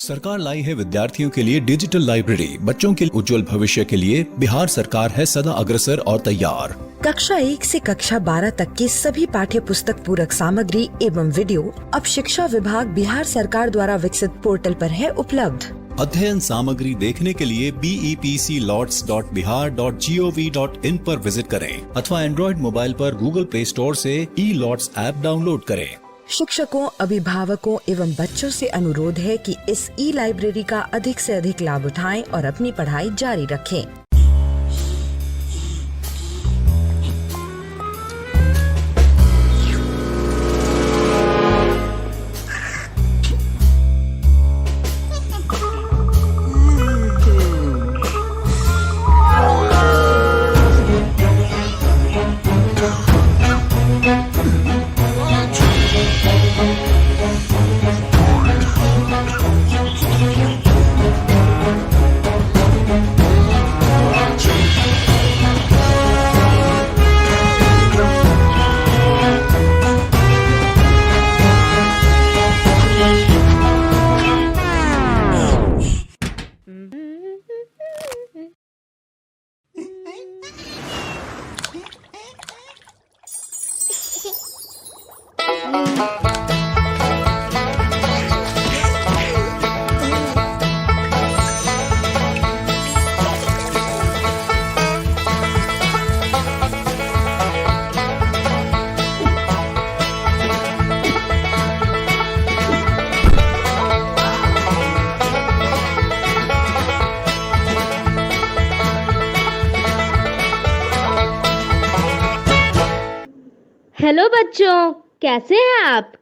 सरकार लाई है विद्यार्थियों के लिए डिजिटल लाइब्रेरी। बच्चों के उज्जवल भविष्य के लिए बिहार सरकार है सदा अग्रसर और तैयार। कक्षा 1 से कक्षा 12 तक की सभी पाठ्य पुस्तक पूरक सामग्री एवं वीडियो अब शिक्षा विभाग बिहार सरकार द्वारा विकसित पोर्टल पर है उपलब्ध। अध्ययन सामग्री देखने के लिए BEPCLots.bihar.gov.in पर विजिट करें अथवा एंड्रॉइड मोबाइल पर गूगल प्ले स्टोर से ई-लॉट्स ऐप डाउनलोड करें। शिक्षकों, अभिभावकों एवं बच्चों से अनुरोध है कि इस ई लाइब्रेरी का अधिक से अधिक लाभ उठाएं और अपनी पढ़ाई जारी रखें। हेलो बच्चों, कैसे हैं आप?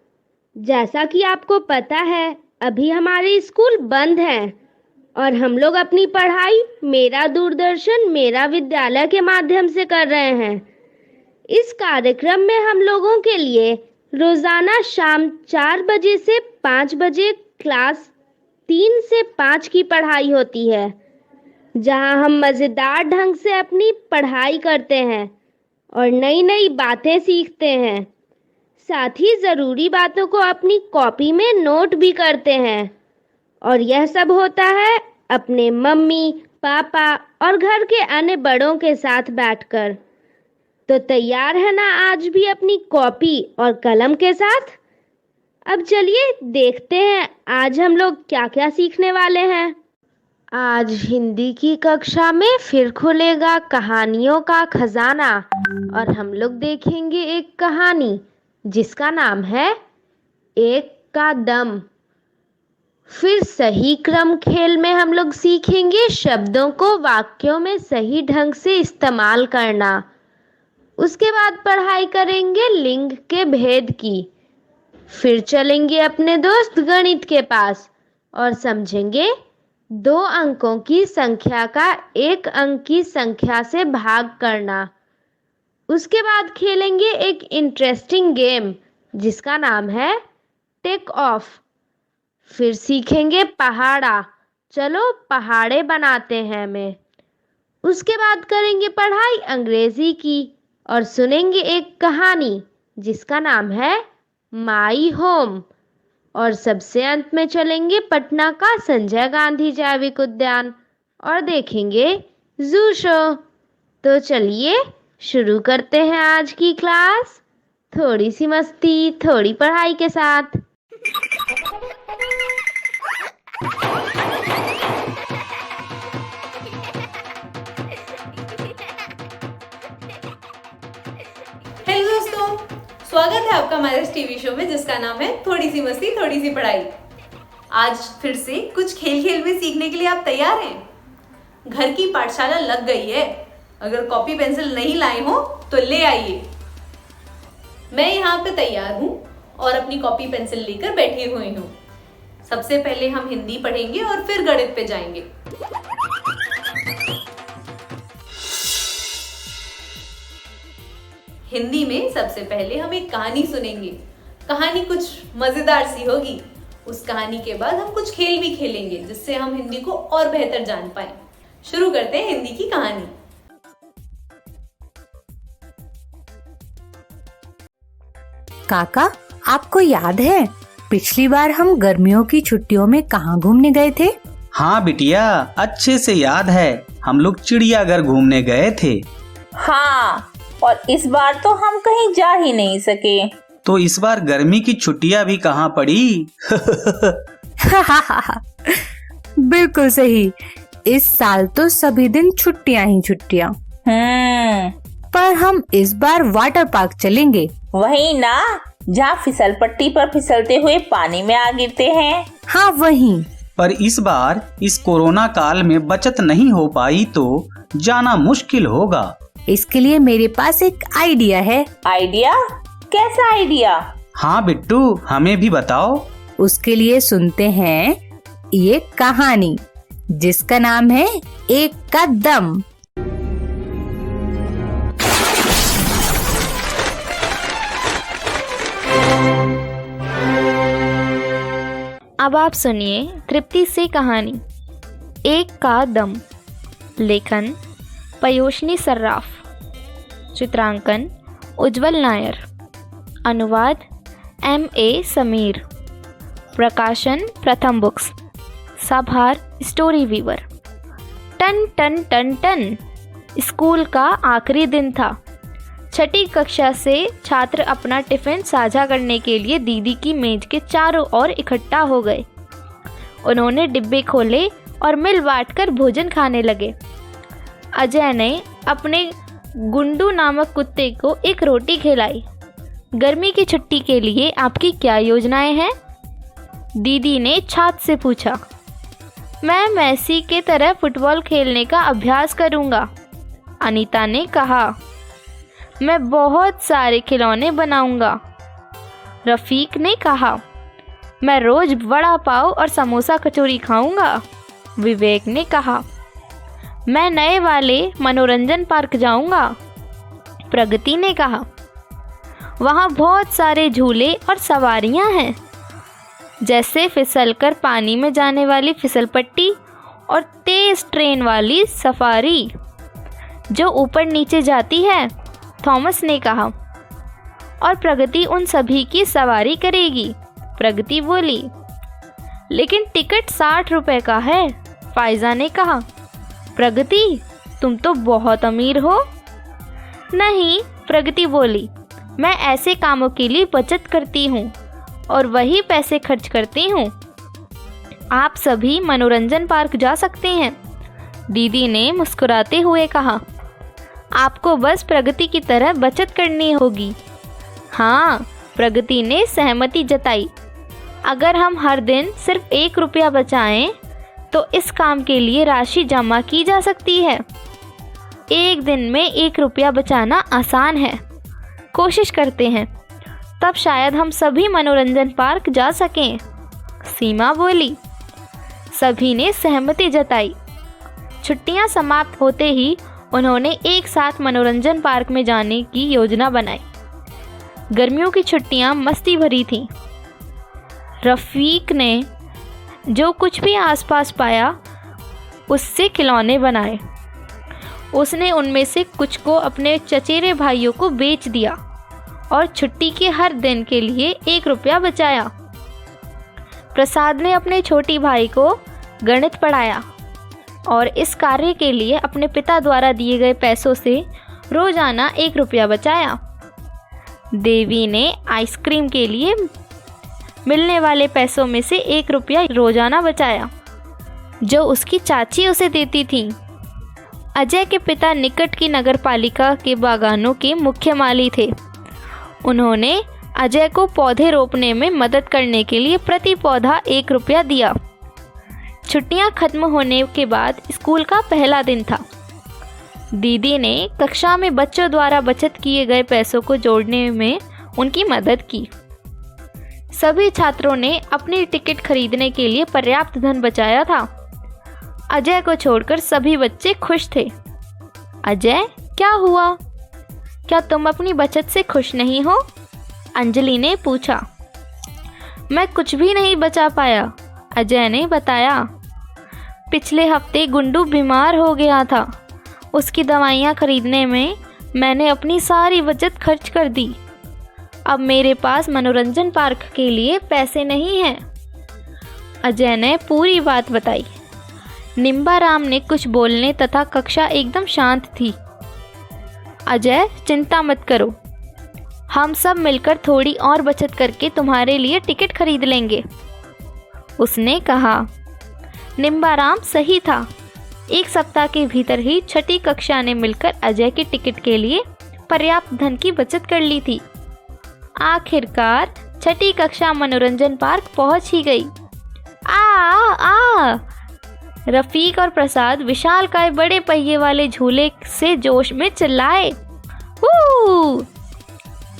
जैसा कि आपको पता है, अभी हमारे स्कूल बंद हैं और हम लोग अपनी पढ़ाई मेरा दूरदर्शन मेरा विद्यालय के माध्यम से कर रहे हैं। इस कार्यक्रम में हम लोगों के लिए रोजाना शाम 4 बजे से 5 बजे क्लास 3 से 5 की पढ़ाई होती है, जहां हम मज़ेदार ढंग से अपनी पढ़ाई करते हैं और नई नई बातें सीखते हैं। साथ ही ज़रूरी बातों को अपनी कॉपी में नोट भी करते हैं। और यह सब होता है अपने मम्मी, पापा और घर के अन्य बड़ों के साथ बैठकर। तो तैयार है ना आज भी अपनी कॉपी और कलम के साथ? अब चलिए देखते हैं आज हम लोग क्या क्या सीखने वाले हैं। आज हिंदी की कक्षा में फिर खुलेगा कहानियों का खजाना और हम लोग देखेंगे एक कहानी जिसका नाम है एक का दम। फिर सही क्रम खेल में हम लोग सीखेंगे शब्दों को वाक्यों में सही ढंग से इस्तेमाल करना। उसके बाद पढ़ाई करेंगे लिंग के भेद की। फिर चलेंगे अपने दोस्त गणित के पास और समझेंगे 2 अंकों की संख्या का 1 अंक की संख्या से भाग करना। उसके बाद खेलेंगे एक इंटरेस्टिंग गेम जिसका नाम है टेक ऑफ। फिर सीखेंगे पहाड़ा, चलो पहाड़े बनाते हैं में। उसके बाद करेंगे पढ़ाई अंग्रेजी की और सुनेंगे एक कहानी जिसका नाम है माई होम। और सबसे अंत में चलेंगे पटना का संजय गांधी जैविक उद्यान और देखेंगे जू शो। तो चलिए शुरू करते हैं आज की क्लास, थोड़ी सी मस्ती थोड़ी पढ़ाई के साथ। हेलो दोस्तों, स्वागत है आपका हमारे इस टीवी शो में जिसका नाम है थोड़ी सी मस्ती थोड़ी सी पढ़ाई। आज फिर से कुछ खेल खेल में सीखने के लिए आप तैयार हैं? घर की पाठशाला लग गई है। अगर कॉपी पेंसिल नहीं लाए हो तो ले आइए। मैं यहाँ पे तैयार हूँ और अपनी कॉपी पेंसिल लेकर बैठी हुई हूँ। सबसे पहले हम हिंदी पढ़ेंगे और फिर गणित पे जाएंगे। हिंदी में सबसे पहले हम एक कहानी सुनेंगे। कहानी कुछ मजेदार सी होगी। उस कहानी के बाद हम कुछ खेल भी खेलेंगे जिससे हम हिंदी को और बेहतर जान पाए। शुरू करते हैं हिंदी की कहानी। काका, आपको याद है पिछली बार हम गर्मियों की छुट्टियों में कहाँ घूमने गए थे? हाँ बिटिया, अच्छे से याद है, हम लोग चिड़ियाघर घूमने गए थे। हाँ, और इस बार तो हम कहीं जा ही नहीं सके। तो इस बार गर्मी की छुट्टियाँ भी कहाँ पड़ी? बिल्कुल सही, इस साल तो सभी दिन छुट्टियाँ ही छुट्टियाँ। पर हम इस बार वाटर पार्क चलेंगे। वही ना, जहाँ फिसल पट्टी पर फिसलते हुए पानी में आ गिरते हैं। हाँ वही। पर इस बार इस कोरोना काल में बचत नहीं हो पाई तो जाना मुश्किल होगा। इसके लिए मेरे पास एक आइडिया है। आइडिया? कैसा आइडिया? हाँ बिट्टू, हमें भी बताओ। उसके लिए सुनते हैं ये कहानी जिसका नाम है एक का दम। अब आप सुनिए तृप्ति से कहानी एक का दम। लेखन पयोशनी सर्राफ, चित्रांकन उज्जवल नायर, अनुवाद M.A. समीर, प्रकाशन प्रथम बुक्स, साभार स्टोरी वीवर। टन टन टन टन। स्कूल का आखिरी दिन था। छठी कक्षा से छात्र अपना टिफिन साझा करने के लिए दीदी की मेज के चारों ओर इकट्ठा हो गए। उन्होंने डिब्बे खोले और मिल बांटकर भोजन खाने लगे। अजय ने अपने गुंडू नामक कुत्ते को एक रोटी खिलाई। गर्मी की छुट्टी के लिए आपकी क्या योजनाएं हैं? दीदी ने छात्र से पूछा। मैं मैसी के तरह फुटबॉल खेलने का अभ्यास करूंगा, अनीता ने कहा। मैं बहुत सारे खिलौने बनाऊंगा, रफीक ने कहा। मैं रोज वड़ा पाव और समोसा कचौरी खाऊंगा, विवेक ने कहा। मैं नए वाले मनोरंजन पार्क जाऊंगा, प्रगति ने कहा। वहाँ बहुत सारे झूले और सवारियाँ हैं, जैसे फिसलकर पानी में जाने वाली फिसलपट्टी और तेज ट्रेन वाली सफारी जो ऊपर नीचे जाती है, थॉमस ने कहा। और प्रगति उन सभी की सवारी करेगी, प्रगति बोली। लेकिन टिकट 60 रुपए का है, फायजा ने कहा। प्रगति, तुम तो बहुत अमीर हो। नहीं, प्रगति बोली, मैं ऐसे कामों के लिए बचत करती हूँ और वही पैसे खर्च करती हूँ। आप सभी मनोरंजन पार्क जा सकते हैं, दीदी ने मुस्कुराते हुए कहा। आपको बस प्रगति की तरह बचत करनी होगी। हाँ, प्रगति ने सहमति जताई। अगर हम हर दिन सिर्फ 1 रुपया बचाएं तो इस काम के लिए राशि जमा की जा सकती है। एक दिन में 1 रुपया बचाना आसान है। कोशिश करते हैं, तब शायद हम सभी मनोरंजन पार्क जा सकें, सीमा बोली। सभी ने सहमति जताई। छुट्टियां समाप्त होते ही उन्होंने एक साथ मनोरंजन पार्क में जाने की योजना बनाई। गर्मियों की छुट्टियां मस्ती भरी थीं। रफ़ीक ने जो कुछ भी आसपास पाया उससे खिलौने बनाए। उसने उनमें से कुछ को अपने चचेरे भाइयों को बेच दिया और छुट्टी के हर दिन के लिए 1 रुपया बचाया। प्रसाद ने अपने छोटी भाई को गणित पढ़ाया और इस कार्य के लिए अपने पिता द्वारा दिए गए पैसों से रोजाना 1 रुपया बचाया। देवी ने आइसक्रीम के लिए मिलने वाले पैसों में से 1 रुपया रोजाना बचाया, जो उसकी चाची उसे देती थी। अजय के पिता निकट की नगरपालिका के बागानों के मुख्य माली थे। उन्होंने अजय को पौधे रोपने में मदद करने के लिए प्रति पौधा 1 रुपया दिया। छुट्टियां खत्म होने के बाद स्कूल का पहला दिन था। दीदी ने कक्षा में बच्चों द्वारा बचत किए गए पैसों को जोड़ने में उनकी मदद की। सभी छात्रों ने अपनी टिकट खरीदने के लिए पर्याप्त धन बचाया था। अजय को छोड़कर सभी बच्चे खुश थे। अजय, क्या हुआ? क्या तुम अपनी बचत से खुश नहीं हो? अंजलि ने पूछा। मैं कुछ भी नहीं बचा पाया, अजय ने बताया। पिछले हफ्ते गुंडू बीमार हो गया था। उसकी दवाइयाँ खरीदने में मैंने अपनी सारी बचत खर्च कर दी। अब मेरे पास मनोरंजन पार्क के लिए पैसे नहीं हैं। अजय ने पूरी बात बताई। निम्बाराम ने कुछ बोलने तथा कक्षा एकदम शांत थी। अजय, चिंता मत करो, हम सब मिलकर थोड़ी और बचत करके तुम्हारे लिए टिकट खरीद लेंगे, उसने कहा। निम्बाराम सही था। एक सप्ताह के भीतर ही छठी कक्षा ने मिलकर अजय के टिकट के लिए पर्याप्त धन की बचत कर ली थी। आखिरकार छठी कक्षा मनोरंजन पार्क पहुंच ही गई। आ रफीक और प्रसाद विशालकाय बड़े पहिए वाले झूले से जोश में चिल्लाए।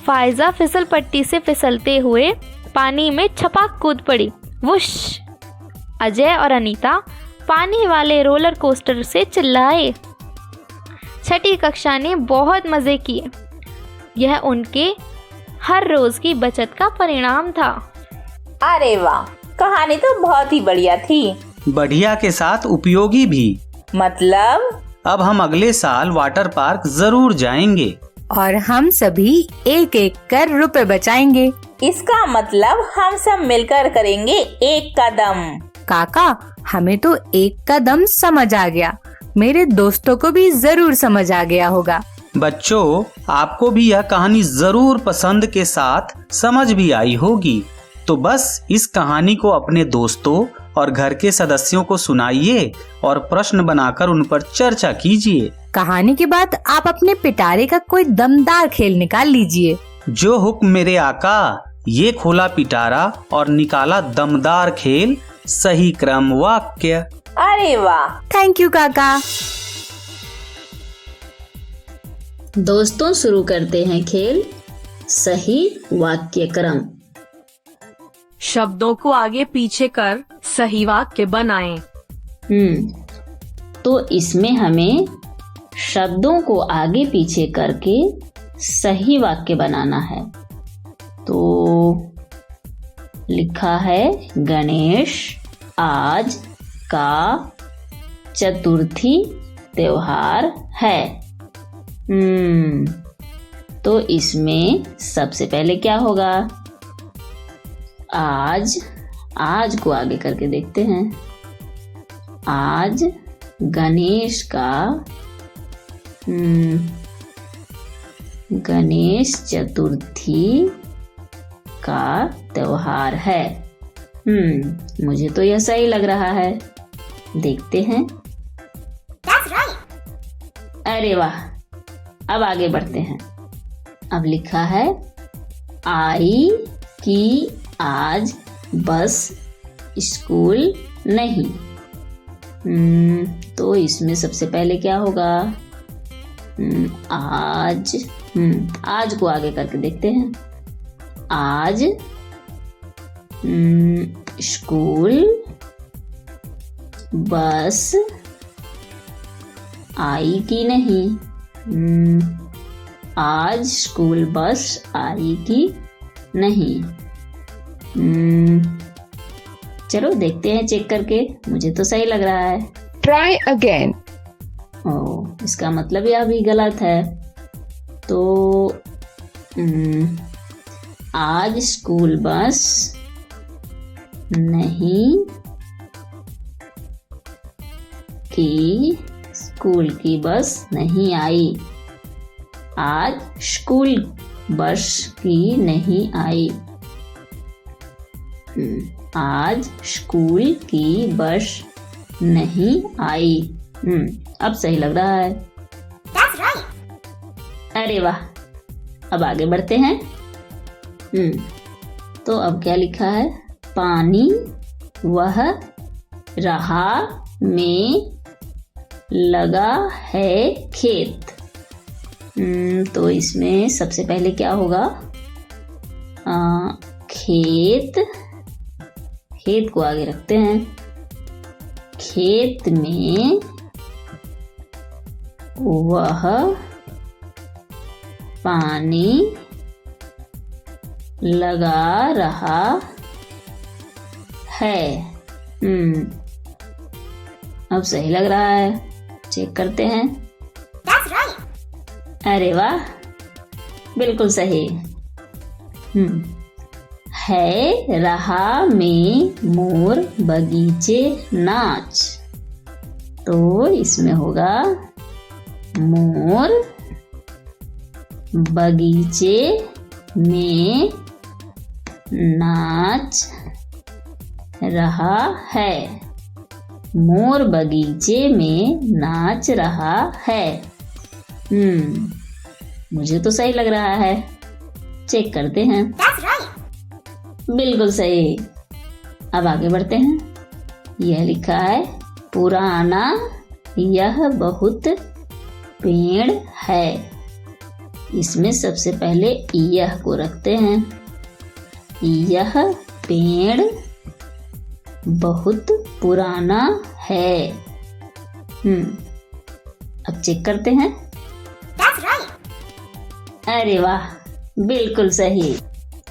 फायजा फिसल पट्टी से फिसलते हुए पानी में छपाक कूद पड़ी। वुश! अजय और अनीता पानी वाले रोलर कोस्टर से चिल्लाए। छठी कक्षा ने बहुत मजे किए। यह उनके हर रोज की बचत का परिणाम था। अरे वाह, कहानी तो बहुत ही बढ़िया थी। बढ़िया के साथ उपयोगी भी। मतलब? अब हम अगले साल वाटर पार्क जरूर जाएंगे और हम सभी एक एक कर रुपए बचाएंगे। इसका मतलब हम सब मिलकर करेंगे एक कदम। काका, हमें तो एक कदम समझ आ गया। मेरे दोस्तों को भी जरूर समझ आ गया होगा। बच्चों, आपको भी यह कहानी जरूर पसंद के साथ समझ भी आई होगी। तो बस इस कहानी को अपने दोस्तों और घर के सदस्यों को सुनाइए और प्रश्न बनाकर उन पर चर्चा कीजिए। कहानी के बाद आप अपने पिटारे का कोई दमदार खेल निकाल लीजिए। जो हुक्म मेरे आका, ये खोला पिटारा और निकाला दमदार खेल, सही क्रम वाक्य। अरे वाह, थैंक यू काका। दोस्तों, शुरू करते हैं खेल सही वाक्य क्रम। शब्दों को आगे पीछे कर सही वाक्य बनाएं। तो इसमें हमें शब्दों को आगे पीछे करके सही वाक्य बनाना है। तो लिखा है, गणेश आज का चतुर्थी त्योहार है। तो इसमें सबसे पहले क्या होगा? आज को आगे करके देखते हैं। आज गणेश का गणेश चतुर्थी का त्योहार है। मुझे तो यह सही लग रहा है। देखते हैं। That's right. अरे वाह, अब आगे बढ़ते हैं। अब लिखा है, आई कि आज बस स्कूल नहीं। तो इसमें सबसे पहले क्या होगा? आज को आगे करके देखते हैं। आज स्कूल बस आई कि नहीं? आज स्कूल बस आई कि नहीं? चलो देखते हैं चेक करके। मुझे तो सही लग रहा है। Try again. इसका मतलब यह भी गलत है। तो आज स्कूल बस नहीं कि स्कूल की बस नहीं आई। आज स्कूल बस की नहीं आई। आज स्कूल की बस नहीं आई। अब सही लग रहा है। That's right. अरे वाह, अब आगे बढ़ते हैं। तो अब क्या लिखा है? पानी वह रहा में लगा है खेत। तो इसमें सबसे पहले क्या होगा? खेत को आगे रखते हैं। खेत में वह पानी लगा रहा है। अब सही लग रहा है। चेक करते हैं। That's right. अरे वाह, बिल्कुल सही। है रहा में मोर बगीचे नाच, तो इसमें होगा मोर बगीचे में नाच रहा है। मोर बगीचे में नाच रहा है। मुझे तो सही लग रहा है, चेक करते हैं। बिल्कुल सही। अब आगे बढ़ते हैं। यह लिखा है पुराना यह बहुत पेड़ है। इसमें सबसे पहले यह को रखते हैं। यह पेड़ बहुत पुराना है। अब चेक करते हैं। अरे वाह, बिल्कुल सही।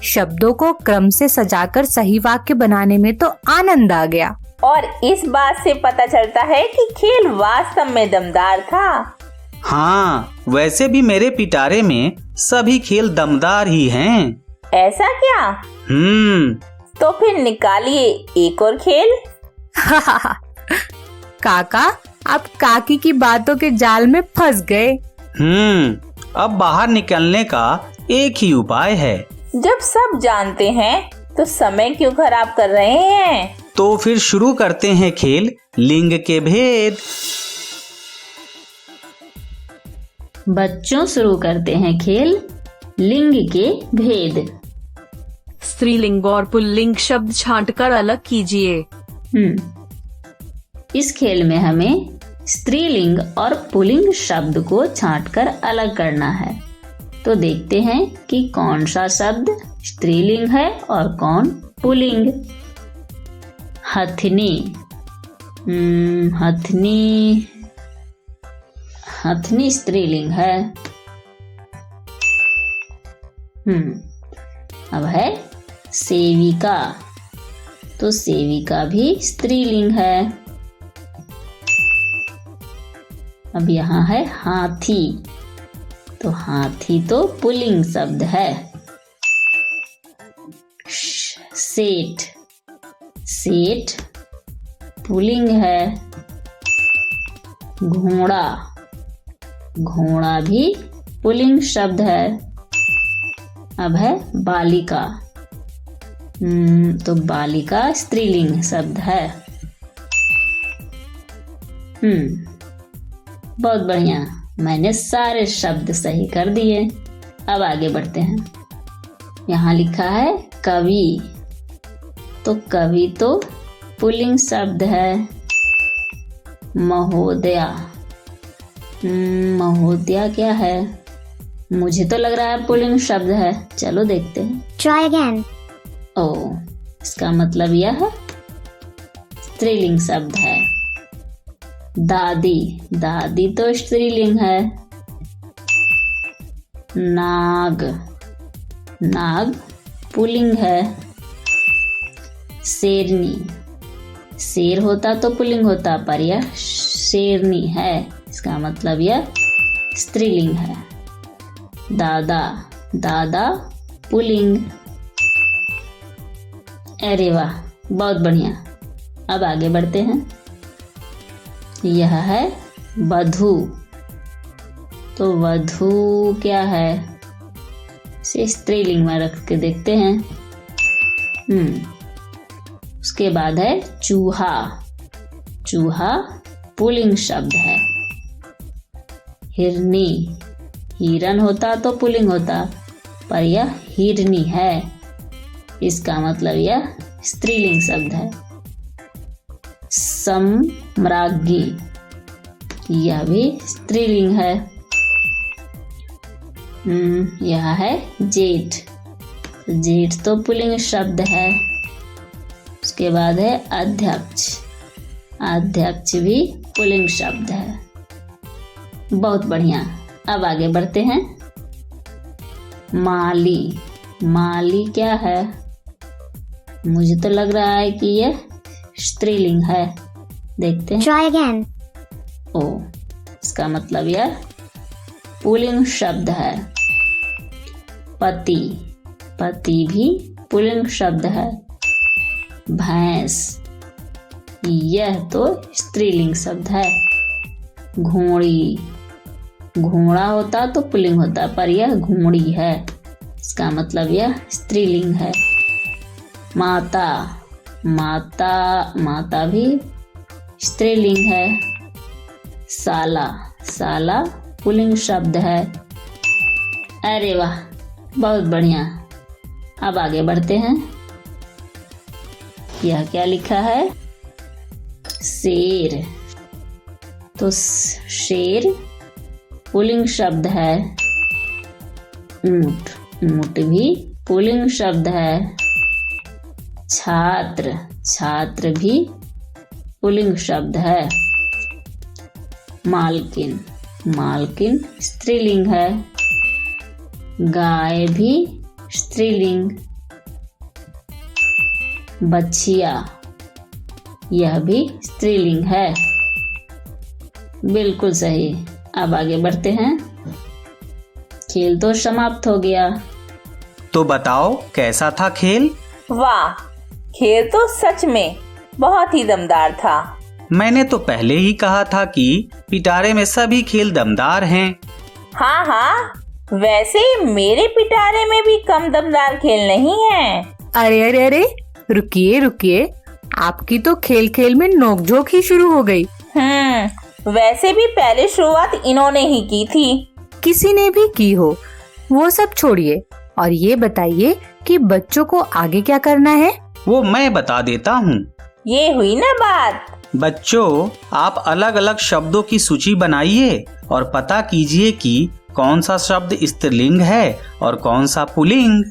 शब्दों को क्रम से सजाकर सही वाक्य बनाने में तो आनंद आ गया। और इस बात से पता चलता है कि खेल वास्तव में दमदार था। हाँ, वैसे भी मेरे पिटारे में सभी खेल दमदार ही हैं। ऐसा क्या? तो फिर निकालिए एक और खेल। काका, आप काकी की बातों के जाल में फंस गए। अब बाहर निकलने का एक ही उपाय है। जब सब जानते हैं तो समय क्यों खराब कर रहे हैं? तो फिर शुरू करते हैं खेल लिंग के भेद। बच्चों, शुरू करते हैं खेल लिंग के भेद। स्त्रीलिंग और पुल्लिंग शब्द छांटकर अलग कीजिए। इस खेल में हमें स्त्रीलिंग और पुल्लिंग शब्द को छांटकर अलग करना है। तो देखते हैं कि कौन सा शब्द स्त्रीलिंग है और कौन पुल्लिंग। हथनी। हथनी स्त्रीलिंग है। अब है सेविका, तो सेविका भी स्त्रीलिंग है। अब यहाँ है हाथी, तो हाथी तो पुल्लिंग शब्द है। सेठ, सेठ पुल्लिंग है। घोड़ा, घोड़ा भी पुल्लिंग शब्द है। अब है बालिका, तो बालिका स्त्रीलिंग शब्द है। बहुत बढ़िया, मैंने सारे शब्द सही कर दिए। अब आगे बढ़ते हैं। यहाँ लिखा है कवि, तो कवि तो पुल्लिंग शब्द है। महोदया, महोदया क्या है? मुझे तो लग रहा है पुल्लिंग शब्द है, चलो देखते हैं। Try again. इसका मतलब यह है स्त्रीलिंग शब्द है। दादी, दादी तो स्त्रीलिंग है। नाग, नाग पुल्लिंग है। शेरनी, शेर होता तो पुल्लिंग होता, पर यह शेरनी है, इसका मतलब यह स्त्रीलिंग है। दादा, दादा पुल्लिंग। अरे वाह, बहुत बढ़िया। अब आगे बढ़ते हैं। यह है वधू, तो वधू क्या है? इसे स्त्रीलिंग में रख के देखते हैं। उसके बाद है चूहा, चूहा पुल्लिंग शब्द है। हिरनी, हिरन होता तो पुल्लिंग होता, पर यह हिरनी है, इसका मतलब यह स्त्रीलिंग शब्द है। सम्राज्ञी, यह भी स्त्रीलिंग है। यह है जेठ, जेठ तो पुल्लिंग शब्द है। उसके बाद है अध्यक्ष, अध्यक्ष भी पुल्लिंग शब्द है। बहुत बढ़िया। अब आगे बढ़ते हैं। माली, माली क्या है? मुझे तो लग रहा है कि यह स्त्रीलिंग है, देखते हैं। Try again. इसका मतलब यह पुल्लिंग शब्द है। पति, पति भी पुल्लिंग शब्द है। भैंस, यह तो स्त्रीलिंग शब्द है। घोड़ी, घोड़ा होता तो पुल्लिंग होता, पर यह घोड़ी है, इसका मतलब यह स्त्रीलिंग है। माता, माता, माता भी स्त्रीलिंग है। साला, साला पुल्लिंग शब्द है। अरे वाह, बहुत बढ़िया। अब आगे बढ़ते हैं। यह क्या लिखा है? शेर, तो शेर पुल्लिंग शब्द है। ऊंट, ऊंट भी पुल्लिंग शब्द है। छात्र, छात्र भी पुल्लिंग शब्द है। मालकिन, मालकिन स्त्रीलिंग है। गाय भी स्त्रीलिंग। बछिया, यह भी स्त्रीलिंग है। बिल्कुल सही। अब आगे बढ़ते हैं। खेल तो समाप्त हो गया। तो बताओ कैसा था खेल? वाह, खेल तो सच में बहुत ही दमदार था। मैंने तो पहले ही कहा था कि पिटारे में सभी खेल दमदार हैं। हाँ हाँ, वैसे मेरे पिटारे में भी कम दमदार खेल नहीं है। अरे अरे अरे, रुकिए रुकिए, आपकी तो खेल खेल में नोकझोंक ही शुरू हो गई। वैसे भी पहले शुरुआत इन्होंने ही की थी। किसी ने भी की हो, वो सब छोड़िए और ये बताइए कि बच्चों को आगे क्या करना है? वो मैं बता देता हूँ। ये हुई ना बात। बच्चों, आप अलग अलग शब्दों की सूची बनाइए और पता कीजिए कि कौन सा शब्द स्त्रीलिंग है और कौन सा पुल्लिंग।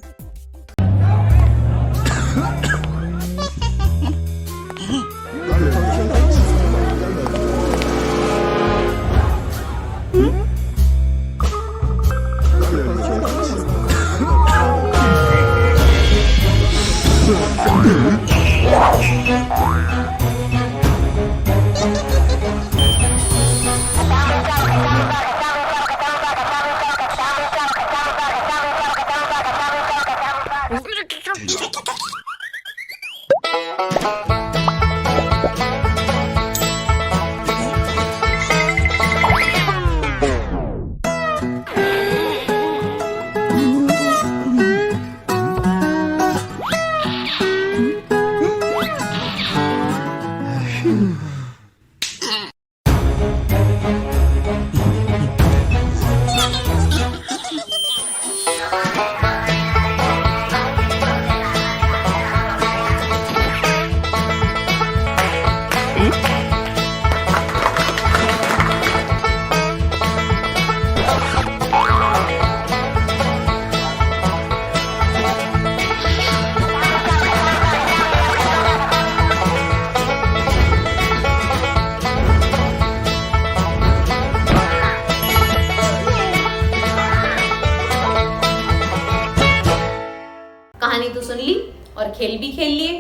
कहानी तो सुन ली और खेल भी खेल लिए।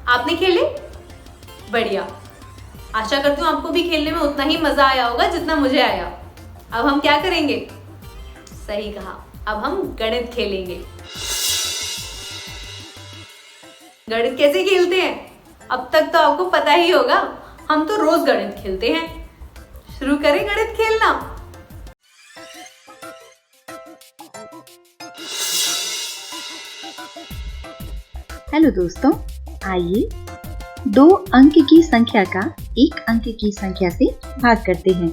आपने खेले? बढ़िया। आशा करती हूँ आपको भी खेलने में उतना ही मजा आया होगा जितना मुझे आया। अब हम क्या करेंगे? सही कहा, अब हम गणित खेलेंगे। गणित कैसे खेलते हैं अब तक तो आपको पता ही होगा, हम तो रोज गणित खेलते हैं। शुरू करें गणित खेलना। हेलो दोस्तों, आइए 2 अंक की संख्या का 1 अंक की संख्या से भाग करते हैं।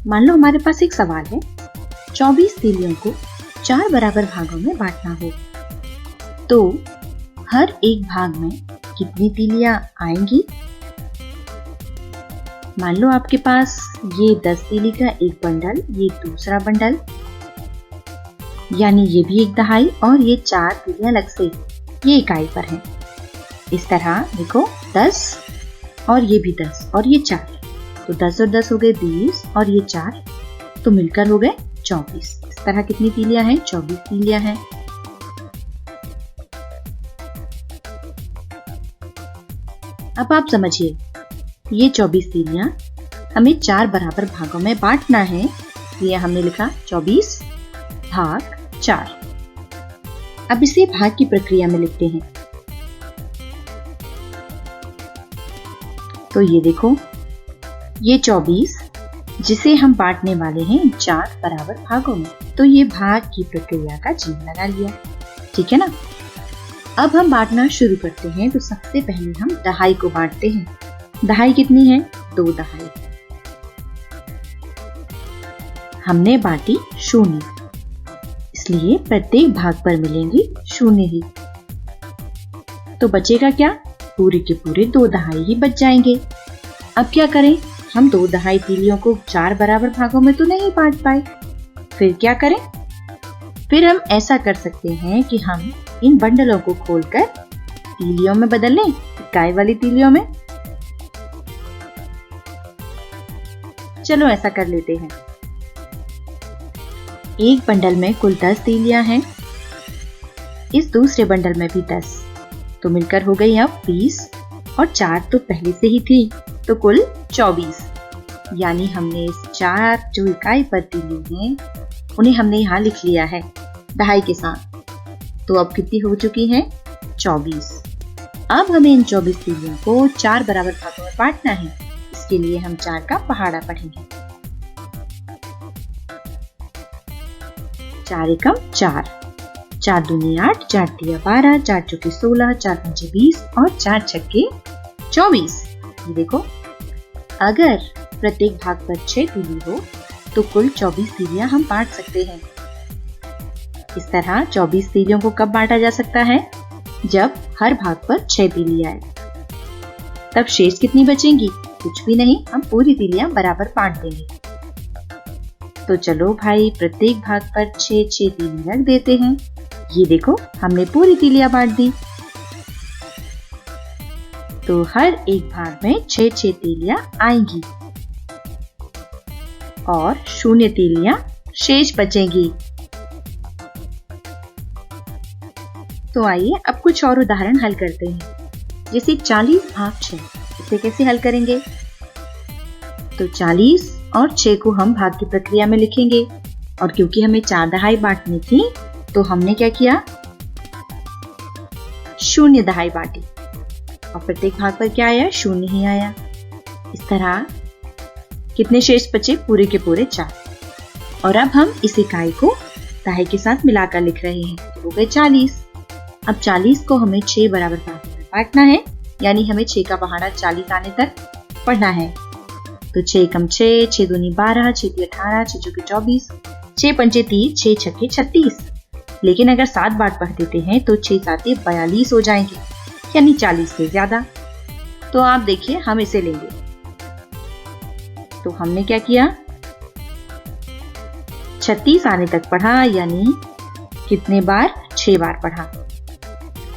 मान लो हमारे पास एक सवाल है, 24 तीलियों को 4 बराबर भागों में बांटना हो, तो हर एक भाग में कितनी तीलियां आएंगी? मान लो आपके पास ये 10 तीली का एक बंडल, ये दूसरा बंडल, यानी ये भी एक दहाई और ये 4 तीलियां अलग से ये इकाई पर हैं। इस तरह देखो 10 और ये भी 10 और ये 4, तो 10 और 10 हो गए 20 और ये 4 तो मिलकर हो गए 24। इस तरह कितनी तीलियां हैं? 24 तीलियां हैं। अब आप समझिए, ये 24 तीलियां हमें 4 बराबर भागों में बांटना है, इसलिए हमने लिखा 24 भाग 4। अब इसे भाग की प्रक्रिया में लिखते हैं। तो ये देखो, ये 24 जिसे हम बांटने वाले हैं 4 बराबर भागों में, तो ये भाग की प्रक्रिया का चिन्ह लगा लिया। ठीक है ना। अब हम बांटना शुरू करते हैं। तो सबसे पहले हम दहाई को बांटते हैं। दहाई कितनी है? 2 दहाई। हमने बांटी 0, इसलिए प्रत्येक भाग पर मिलेंगे 0 ही। तो बचेगा क्या? पूरे के पूरे 2 दहाई ही बच जाएंगे। अब क्या करें? हम 2 दहाई तीलियों को 4 बराबर भागों में तो नहीं बांट पाए, फिर क्या करें? फिर हम ऐसा कर सकते हैं कि हम इन बंडलों को खोलकर तीलियों में बदल लें, इकाई वाली तीलियों में। चलो ऐसा कर लेते हैं। एक बंडल में कुल 10 तीलियां हैं, इस दूसरे बंडल में भी 10, तो मिलकर हो गई अब 20, और 4 तो पहले से ही थी, तो कुल 24। यानी हमने इस 4 जो इकाई पर तीली हैं उन्हें हमने यहाँ लिख लिया है दहाई के साथ। तो अब कितनी हो चुकी हैं? 24। अब हमें इन 24 तीलियों को 4 बराबर भागों में बांटना है। इसके लिए हम 4 का पहाड़ा पढ़ेंगे। 4 एकम 4, 4 दूनी 8, 4 तिया 12, 4 चौके 16, 4 पंचे 20 और 4 छक्के 24। ये देखो, अगर प्रत्येक भाग पर 6 तीली हो तो कुल 24 तीलियां हम बांट सकते हैं। इस तरह 24 तीलियों को कब बांटा जा सकता है? जब हर भाग पर 6 तीली आए। तब शेष कितनी बचेंगी? कुछ भी नहीं, हम पूरी तीलियां बराबर बांट देंगे। तो चलो भाई, प्रत्येक भाग पर 6-6 तीली रख देते हैं। ये देखो, हमने पूरी तीलियां बांट दी। तो हर एक भाग में 6-6 तीलियां आएंगी और 0 तीलियां शेष बचेंगी। तो आइए अब कुछ और उदाहरण हल करते हैं। जैसे 40 भाग 6, इसे कैसे हल करेंगे? तो 40 और 6 को हम भाग की प्रक्रिया में लिखेंगे, और क्योंकि हमें 4 दहाई बांटनी थी तो हमने क्या किया? 0 दहाई बांटी, और प्रत्येक भाग पर क्या आया? 0 ही आया। इस तरह कितने शेष बचे? पूरे के पूरे 4। और अब हम इस इकाई को दहाई के साथ मिलाकर लिख रहे हैं, तो हो गए 40। अब 40 को हमें 6 बराबर भागों में बांटना है, यानी हमें 6 का पहाड़ा 40 आने तक पढ़ना है। तो 6 एकम 6, 6 दूनी 12, 6 तिया 18, 6 चौके 24, 6 पंचे 30, 6 छक्के 36। लेकिन अगर 7 बार पढ़ देते हैं तो 6 साते 42 हो जाएंगे, यानी 40 से ज्यादा। तो आप देखिए, हम इसे लेंगे। तो हमने क्या किया? 36 आने तक पढ़ा, यानी कितने बार? 6 बार पढ़ा।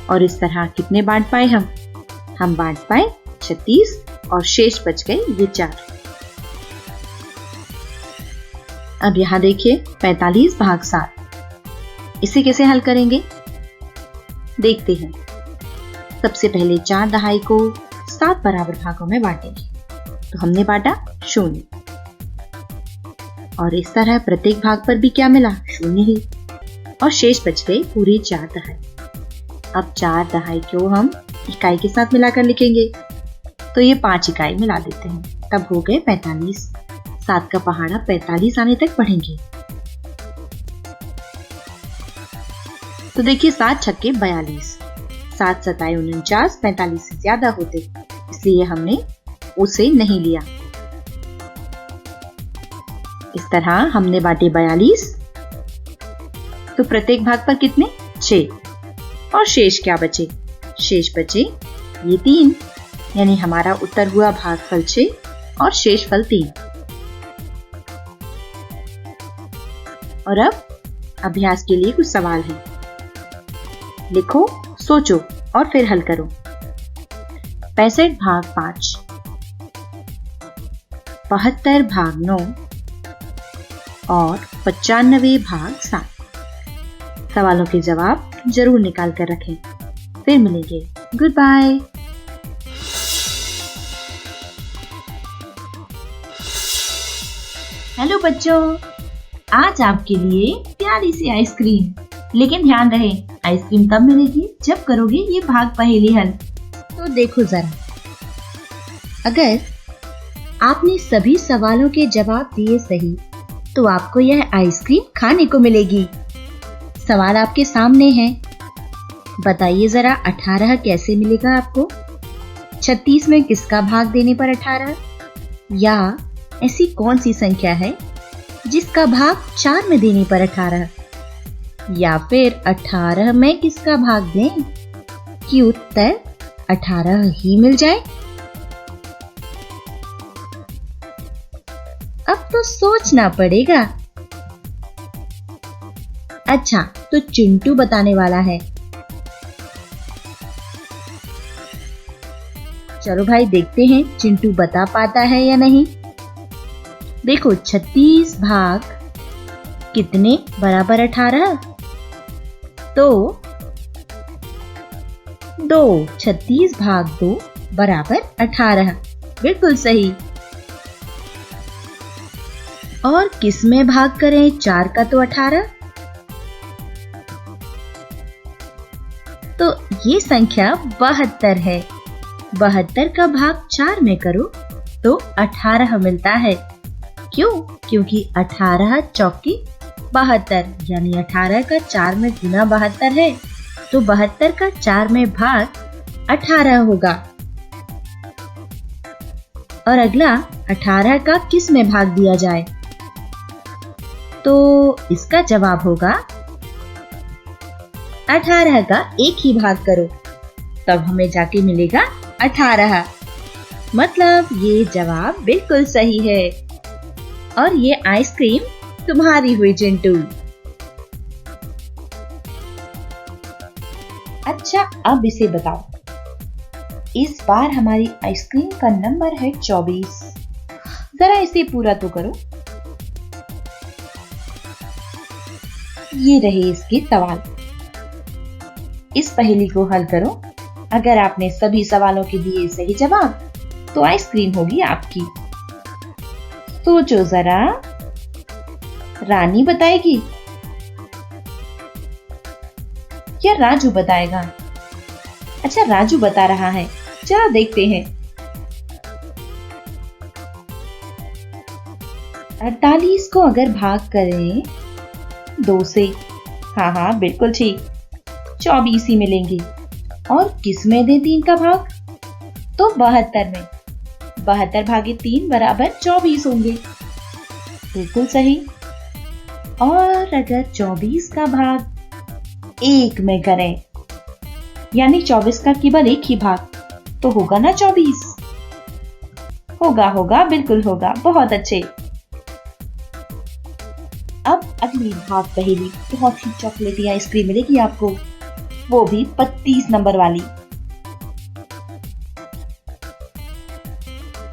और इस तरह कितने बांट पाए हम बांट पाए 36, और शेष बच गए ये 4। अब यहां देखिए, 45 भाग 7, इसे कैसे हल करेंगे? देखते हैं। सबसे पहले 4 दहाई को 7 बराबर भागों में बांटेंगे। तो हमने बांटा 0, और इस तरह प्रत्येक भाग पर भी क्या मिला? 0 ही, और शेष बच गए पूरे 4 दहाई। अब 4 दहाई को हम इकाई के साथ मिलाकर लिखेंगे, तो ये 5 इकाई मिला देते हैं, तब हो गए 45। 7 का पहाड़ा 45 आने तक पढ़ेंगे। तो देखिए, 7 छक्के 42, 7 सताए 49, 45 से ज्यादा होते, इसलिए हमने उसे नहीं लिया। इस तरह हमने बांटे 42, तो प्रत्येक भाग पर कितने? 6, और शेष क्या बचे? शेष बचे ये 3, यानी हमारा उत्तर हुआ भागफल 6 और शेषफल 3। और अब अभ्यास के लिए कुछ सवाल है। लिखो, सोचो और फिर हल करो। 65 भाग 5, 72 भाग 9 और 95 भाग 7। सवालों के जवाब जरूर निकाल कर रखें। फिर मिलेंगे। Good bye. हेलो बच्चों, आज आपके लिए प्यारी सी आइसक्रीम। लेकिन ध्यान रहे, आइसक्रीम तब मिलेगी जब करोगे ये भाग पहेली हल। तो देखो जरा, अगर आपने सभी सवालों के जवाब दिए सही तो आपको यह आइसक्रीम खाने को मिलेगी। सवाल आपके सामने है, बताइए जरा 18 कैसे मिलेगा आपको? 36 में किसका भाग देने पर 18? या ऐसी कौन सी संख्या है जिसका भाग 4 में देने पर 18? या फिर 18 में किसका भाग दें कि उत्तर 18 ही मिल जाए? अब तो सोचना पड़ेगा। अच्छा, तो चिंटू बताने वाला है। चलो भाई देखते हैं चिंटू बता पाता है या नहीं। देखो 36 भाग कितने बराबर 18? तो 2। 36 भाग 2 बराबर 18। बिल्कुल सही। और किस में भाग करें 4 का तो 18? तो ये संख्या 72 है। 72 का भाग 4 में करो तो 18 मिलता है। क्यों? क्योंकि 18 चौकी 72, यानी 18 का 4 में गुना 72 है, तो 72 का 4 में भाग 18 होगा। और अगला 18 का किस में भाग दिया जाए? तो इसका जवाब होगा 18 का 1 ही भाग करो, तब हमें जाके मिलेगा 18। मतलब ये जवाब बिल्कुल सही है और ये आइसक्रीम तुम्हारी हुई चिंटू। अच्छा, अब इसे बताओ, इस बार हमारी आइसक्रीम का नंबर है 24। जरा इसे पूरा तो करो। ये रहे इसके सवाल। इस पहेली को हल करो। अगर आपने सभी सवालों के दिए सही जवाब तो आइसक्रीम होगी आपकी। सोचो जरा, रानी बताएगी या राजू बताएगा? अच्छा, राजू बता रहा है, चलो देखते हैं। 48 को अगर भाग करें 2 से, हाँ बिल्कुल ठीक, 24 ही मिलेंगे। और किस में दे 3 का भाग? तो 72 में। 72 भागे 3 बराबर 24 होंगे। बिल्कुल सही। और अगर 24 का भाग 1 में करें, यानी 24 का केवल 1 ही भाग, तो होगा ना 24? होगा, बिल्कुल होगा। बहुत अच्छे। अब अगली भाग पहेली बहुत ही चॉकलेटी आइसक्रीम मिलेगी आपको, वो भी 32 नंबर वाली।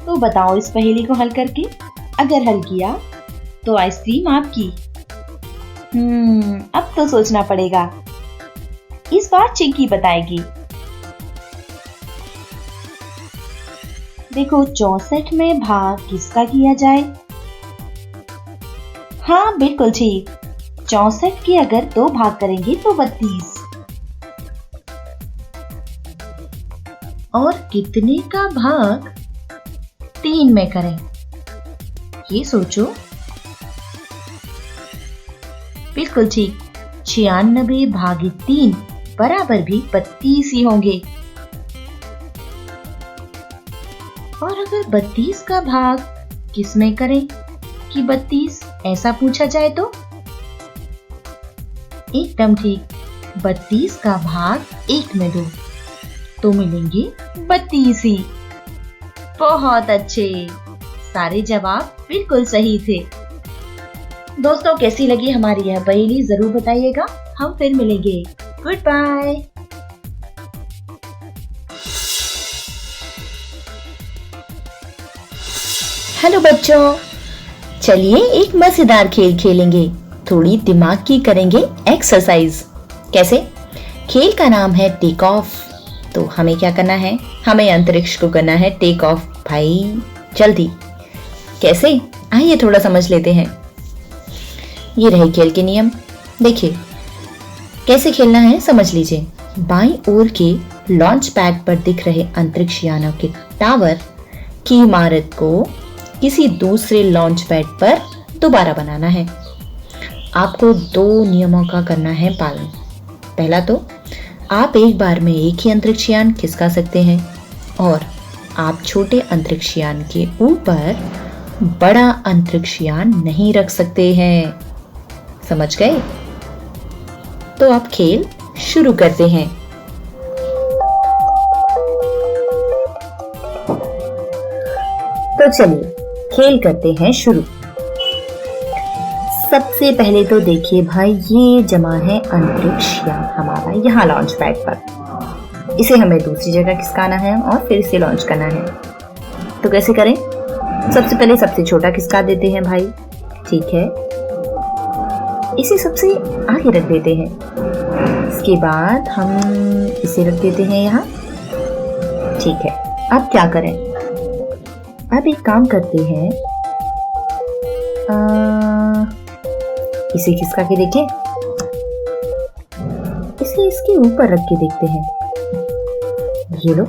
तो बताओ इस पहेली को हल करके, अगर हल किया तो आइसक्रीम आपकी। अब तो सोचना पड़ेगा। इस बार चिंकी बताएगी। देखो 64 में भाग किसका किया जाए? हाँ बिल्कुल ठीक, 64 के अगर 2 भाग करेंगे तो 32। और कितने का भाग 3 में करें? ये सोचो। बिल्कुल ठीक, 96 भागे 3 बराबर भी 32 ही होंगे। और अगर 32 का भाग किस में करें कि 32 ऐसा पूछा जाए तो? एकदम ठीक, 32 का भाग 1 में दो तो मिलेंगे 32 ही। बहुत अच्छे, सारे जवाब बिल्कुल सही थे। दोस्तों, कैसी लगी हमारी यह पहेली जरूर बताइएगा। हम फिर मिलेंगे। Good bye. हेलो बच्चों, चलिए एक मजेदार खेल खेलेंगे। थोड़ी दिमाग की करेंगे एक्सरसाइज। कैसे? खेल का नाम है टेक ऑफ। तो हमें क्या करना है? हमें अंतरिक्ष को करना है टेक ऑफ। भाई जल्दी। कैसे? आइए थोड़ा समझ लेते हैं। ये रहे खेल के नियम। देखिए कैसे खेलना है, समझ लीजिए। बाईं ओर के लॉन्च पैड पर दिख रहे अंतरिक्ष यानों के टावर की इमारत को किसी दूसरे लॉन्च पैड पर दोबारा बनाना है। आपको 2 नियमों का करना है पालन। पहला तो आप एक बार में एक ही अंतरिक्ष यान खिसका सकते हैं और आप छोटे अंतरिक्ष यान के ऊपर बड़ा अंतरिक्ष यान नहीं रख सकते हैं। समझ गए? तो आप खेल शुरू करते हैं। तो चलिए खेल करते हैं शुरू। सबसे पहले तो देखिए भाई, ये जमा है अंतरिक्ष यान हमारा यहाँ लॉन्च पैड पर। इसे हमें दूसरी जगह खिसकाना है और फिर इसे लॉन्च करना है। तो कैसे करें? सबसे पहले सबसे छोटा खिसका देते हैं भाई। ठीक है, इसे सबसे आगे रख देते हैं। इसके बाद हम इसे रख देते हैं यहाँ। ठीक है, अब क्या करें? अब एक काम करते हैं, इसे खिसका के देखें। इसे इसके ऊपर रख के देखते हैं। ये लो।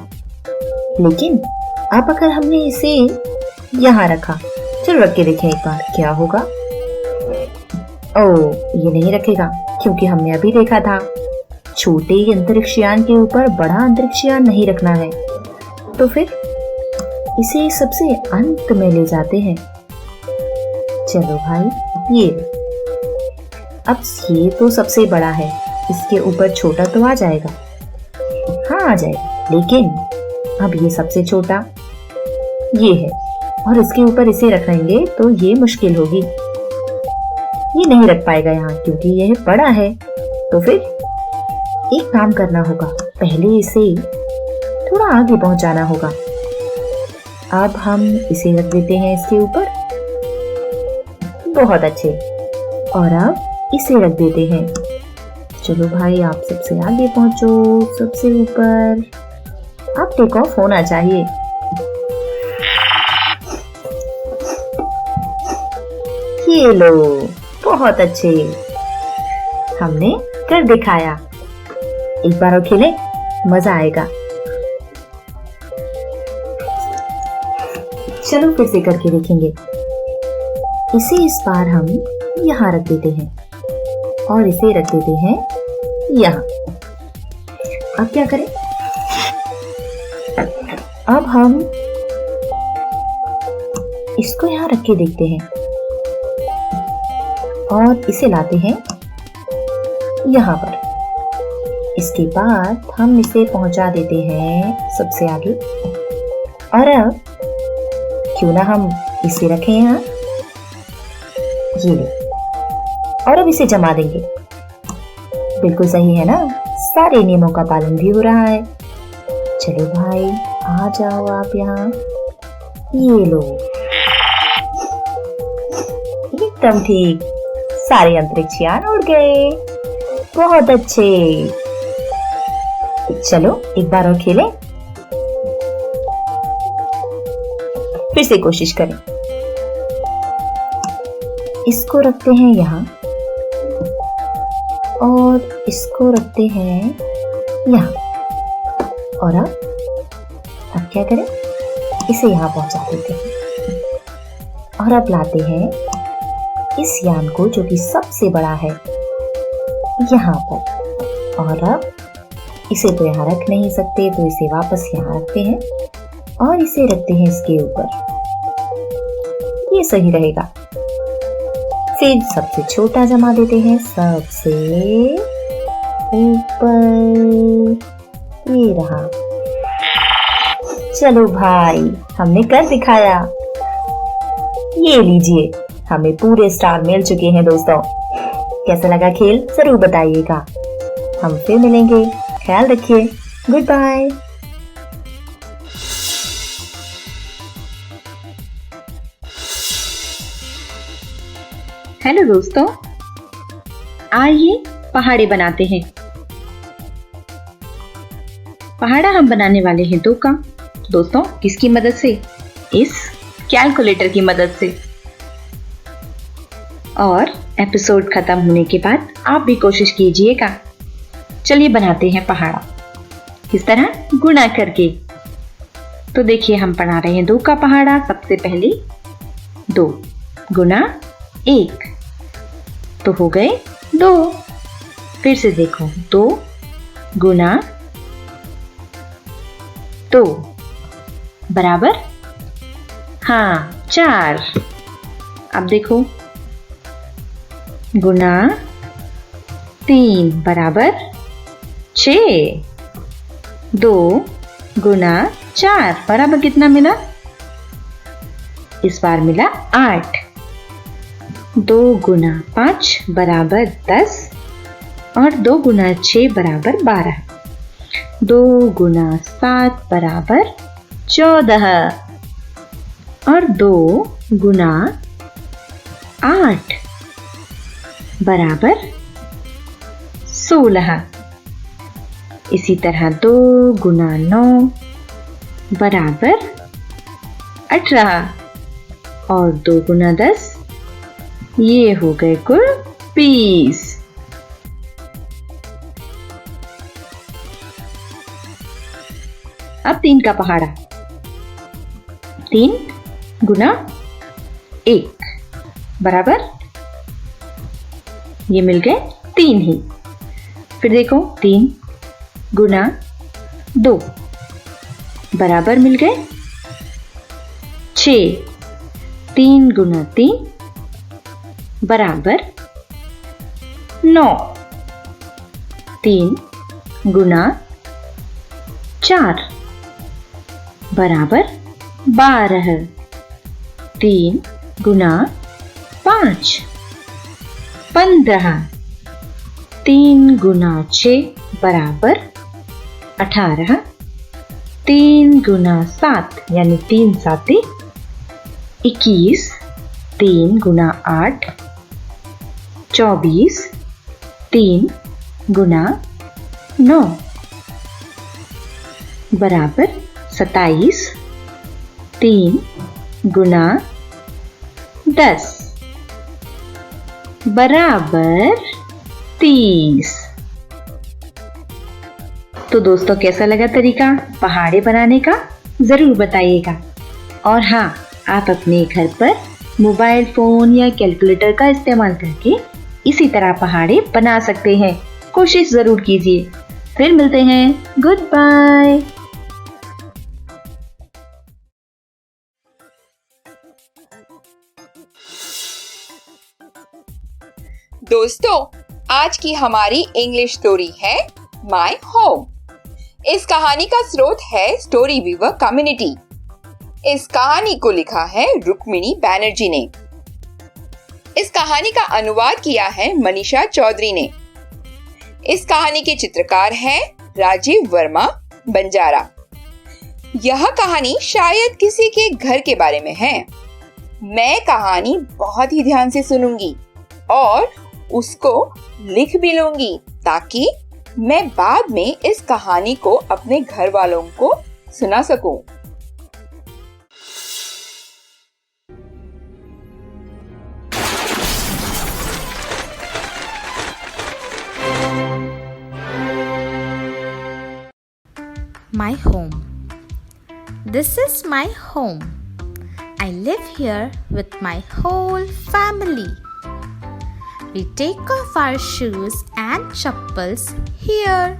लेकिन अब अगर हमने इसे यहाँ रखा, चलो रख के देखें एक बार क्या होगा। ओह, ये नहीं रखेगा क्योंकि हमने अभी देखा था छोटे अंतरिक्ष यान के ऊपर बड़ा अंतरिक्ष यान नहीं रखना है। तो फिर इसे सबसे अंत में ले जाते हैं। चलो भाई, ये अब ये तो सबसे बड़ा है, इसके ऊपर छोटा तो आ जाएगा। हाँ आ जाएगा, लेकिन अब ये सबसे छोटा ये है और इसके ऊपर इसे रखेंगे तो ये मुश्किल होगी। ये नहीं रख पाएगा यहाँ क्योंकि यह बड़ा है। तो फिर एक काम करना होगा, पहले इसे थोड़ा आगे पहुंचाना होगा। अब हम इसे रख देते हैं इसके ऊपर। बहुत अच्छे। और अब इसे रख देते हैं। चलो भाई, आप सबसे आगे पहुंचो, सबसे ऊपर। अब टेक ऑफ होना चाहिए। ये लो, बहुत अच्छे, हमने कर दिखाया। एक बार और खेलें, मजा आएगा। चलो फिर से करके देखेंगे। इसे इस बार हम यहाँ रख देते हैं और इसे रख देते हैं यहाँ। अब क्या करें? अब हम इसको यहाँ रख के देखते हैं और इसे लाते हैं यहाँ पर। इसके बाद हम इसे पहुंचा देते हैं सबसे आगे। और अब क्यों ना हम इसे रखें यहाँ, ये ले। और अब इसे जमा देंगे। बिल्कुल सही है ना? सारे नियमों का पालन भी हो रहा है। चलो भाई, आ जाओ आप यहाँ। ये लो, एकदम ठीक, सारे अंतरिक्ष यान उड़ गए। बहुत अच्छे। चलो एक बार और खेलें। फिर से कोशिश करें। इसको रखते हैं यहाँ और इसको रखते हैं यहाँ। और अब क्या करें? इसे यहाँ पहुंचा देते हैं और अब लाते हैं इस यान को जो कि सबसे बड़ा है यहाँ पर। और अब इसे तो यहाँ रख नहीं सकते, तो इसे वापस यहाँ रखते हैं और इसे रखते हैं इसके ऊपर। ये सही रहेगा। फिर सबसे छोटा जमा देते हैं सबसे ऊपर। ये रहा। चलो भाई, हमने कर दिखाया। ये लीजिए, हमें पूरे स्टार मिल चुके हैं दोस्तों। कैसा लगा खेल जरूर बताइएगा। हम फिर मिलेंगे, ख्याल रखिए। Good bye. हेलो दोस्तों, आइए पहाड़े बनाते हैं। पहाड़ा हम बनाने वाले हैं 2 का। दोस्तों, किसकी मदद से? इस कैलकुलेटर की मदद से। और एपिसोड खत्म होने के बाद आप भी कोशिश कीजिएगा। चलिए बनाते हैं पहाड़ा। किस तरह? गुणा करके। तो देखिए हम बना रहे हैं 2 का पहाड़ा। सबसे पहले 2 गुना 1 तो हो गए 2। फिर से देखो 2 गुना 2 बराबर, हाँ 4। अब देखो गुना 3 बराबर 6। 2 गुना 4 बराबर कितना मिला? इस बार मिला 8। 2 गुना 5 बराबर 10 और 2 गुना 6 बराबर 12। 2 गुना 7 बराबर 14 और 2 गुना 8 बराबर 16। इसी तरह 2 गुना 9 बराबर 18 और 2 गुना 10 ये हो गए कुल 20। अब 3 का पहाड़ा। 3 गुना 1 बराबर, ये मिल गए 3 ही। फिर देखो 3 गुना 2 बराबर मिल गए 6। 3 गुना 3 बराबर 9। 3 गुना 4 बराबर 12। 3 गुना 5 15। 3 गुना 6 बराबर 18। 3 गुना 7 यानी 3 साते 21। 3 गुना 8 24। 3 गुना 9 बराबर 27। 3 गुना 10 बराबर 30। तो दोस्तों कैसा लगा तरीका पहाड़े बनाने का? जरूर बताइएगा। और हाँ, आप अपने घर पर मोबाइल फोन या कैलकुलेटर का इस्तेमाल करके इसी तरह पहाड़े बना सकते हैं। कोशिश जरूर कीजिए। फिर मिलते हैं। Good bye. दोस्तों, आज की हमारी इंग्लिश स्टोरी है माय होम। इस कहानी का स्रोत है स्टोरी वीवर कम्युनिटी। इस कहानी को लिखा है रुक्मिणी बैनर्जी ने। इस कहानी का अनुवाद किया है मनीषा चौधरी ने। इस कहानी के चित्रकार हैं राजीव वर्मा बंजारा। यह कहानी शायद किसी के घर के बारे में है। मैं कहानी बहुत ही ध्यान से सुनूंगी और उसको लिख भी लूंगी ताकि मैं बाद में इस कहानी को अपने घर वालों को सुना सकूं। My home. This is my home. I live here with my whole family. We take off our shoes and chappals here.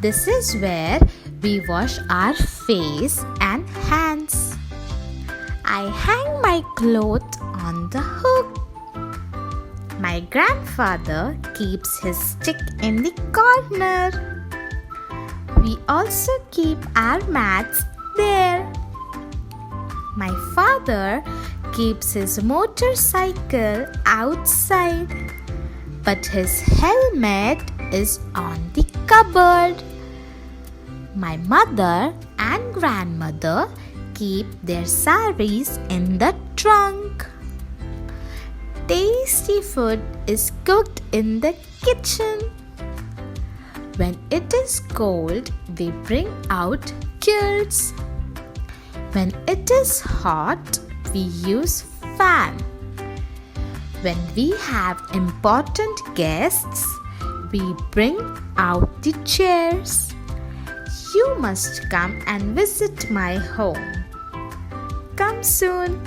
This is where we wash our face and hands. I hang my clothes on the hook. My grandfather keeps his stick in the corner. We also keep our mats there. My father keeps his motorcycle outside, but his helmet is on the cupboard. My mother and grandmother keep their saris in the trunk. Tasty food is cooked in the kitchen. When it is cold, we bring out quilts. When it is hot, we use fan. When we have important guests, we bring out the chairs. You must come and visit my home. Come soon.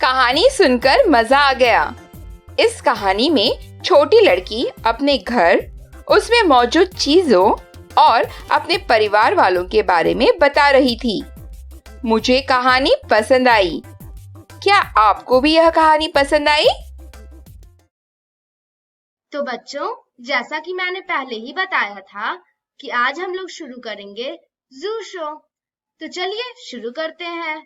कहानी सुनकर मजा आ गया। इस कहानी में छोटी लड़की अपने घर, उसमें मौजूद चीजों और अपने परिवार वालों के बारे में बता रही थी। मुझे कहानी पसंद आई। क्या आपको भी यह कहानी पसंद आई? तो बच्चों, जैसा कि मैंने पहले ही बताया था कि आज हम लोग शुरू करेंगे जू शो। तो चलिए शुरू करते हैं।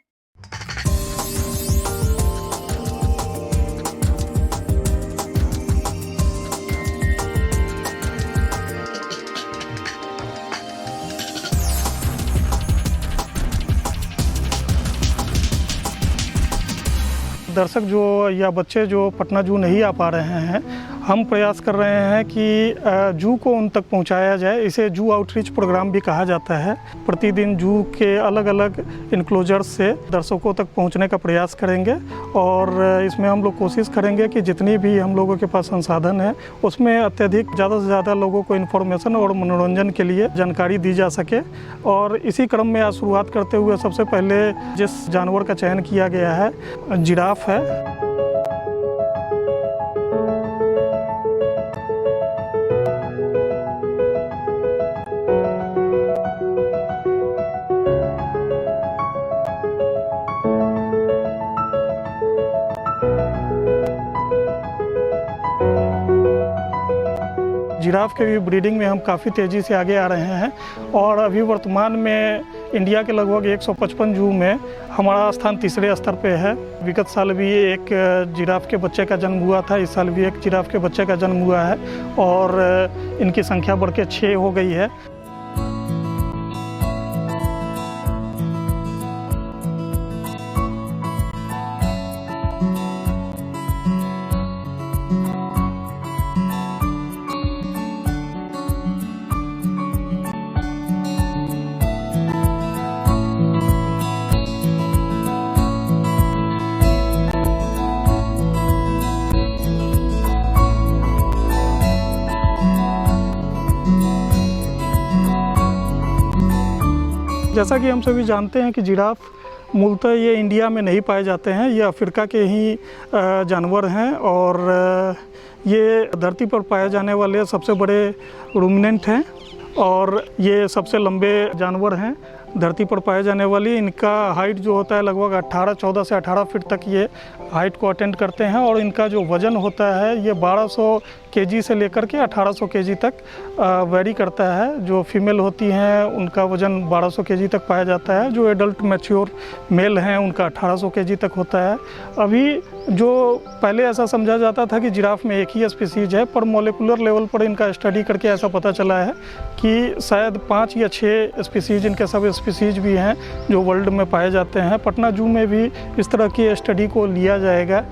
दर्शक जो या बच्चे जो पटना जू नहीं आ पा रहे हैं, हम प्रयास कर रहे हैं कि जू को उन तक पहुंचाया जाए। इसे जू आउटरीच प्रोग्राम भी कहा जाता है। प्रतिदिन जू के अलग अलग इनक्लोजर से दर्शकों तक पहुंचने का प्रयास करेंगे और इसमें हम लोग कोशिश करेंगे कि जितनी भी हम लोगों के पास संसाधन है उसमें अत्यधिक ज़्यादा से ज़्यादा लोगों को इन्फॉर्मेशन और मनोरंजन के लिए जानकारी दी जा सके। और इसी क्रम में आज शुरुआत करते हुए सबसे पहले जिस जानवर का चयन किया गया है, जिराफ है। जिराफ के भी ब्रीडिंग में हम काफ़ी तेज़ी से आगे आ रहे हैं और अभी वर्तमान में इंडिया के लगभग 155 जू में हमारा स्थान तीसरे स्तर पे है। विगत साल भी एक जिराफ के बच्चे का जन्म हुआ था, इस साल भी एक जिराफ के बच्चे का जन्म हुआ है और इनकी संख्या बढ़ के 6 हो गई है। जैसा कि हम सभी जानते हैं कि जिराफ मूलतः ये इंडिया में नहीं पाए जाते हैं, ये अफ्रीका के ही जानवर हैं और ये धरती पर पाए जाने वाले सबसे बड़े रूमिनेंट हैं और ये सबसे लंबे जानवर हैं धरती पर पाए जाने वाली। इनका हाइट जो होता है लगभग 14 से 18 फीट तक ये हाइट को अटेंड करते हैं और इनका जो वज़न होता है ये 1200 केजी से लेकर के 1800 केजी तक वेरी करता है। जो फीमेल होती हैं उनका वज़न 1200 केजी तक पाया जाता है, जो एडल्ट मैच्योर मेल हैं उनका 1800 केजी तक होता है। अभी जो पहले ऐसा समझा जाता था कि जिराफ में एक ही स्पीसीज है, पर मॉलिक्यूलर लेवल पर इनका स्टडी करके ऐसा पता चला है कि शायद 5 या 6 स्पीसीज इनके सब स्पीसीज भी हैं जो वर्ल्ड में पाए जाते हैं। पटना जू में भी इस तरह की स्टडी को लिया जाएगा।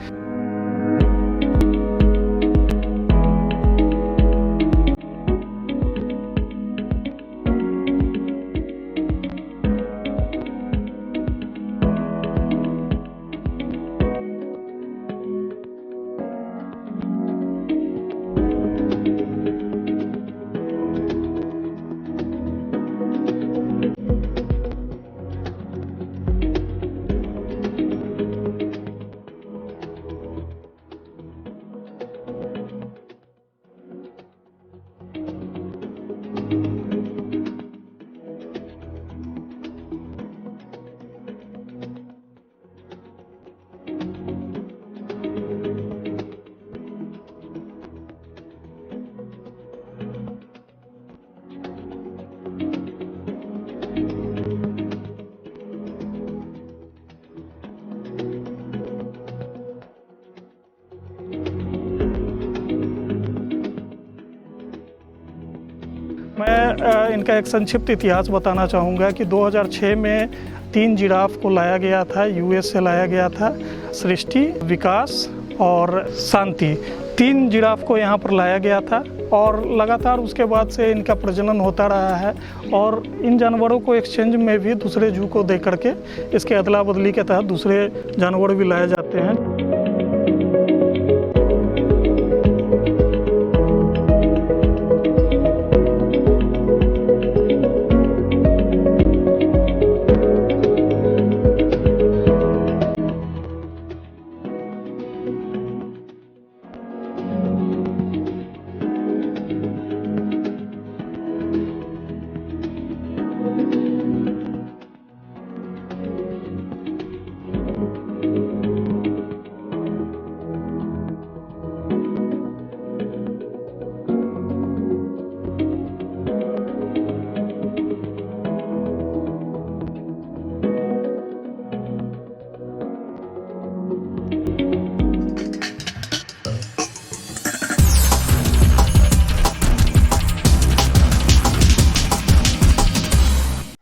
मैं इनका एक संक्षिप्त इतिहास बताना चाहूँगा कि 2006 में 3 जिराफ को लाया गया था, यूएस से लाया गया था। सृष्टि, विकास और शांति, 3 जिराफ को यहाँ पर लाया गया था। और लगातार उसके बाद से इनका प्रजनन होता रहा है और इन जानवरों को एक्सचेंज में भी दूसरे जू को दे करके इसके अदला बदली के तहत दूसरे जानवर भी लाए जाते हैं।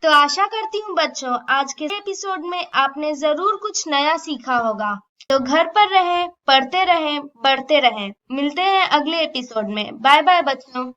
तो आशा करती हूँ बच्चों आज के एपिसोड में आपने जरूर कुछ नया सीखा होगा। तो घर पर रहें, पढ़ते रहें, बढ़ते रहें। मिलते हैं अगले एपिसोड में। बाय बाय बच्चों।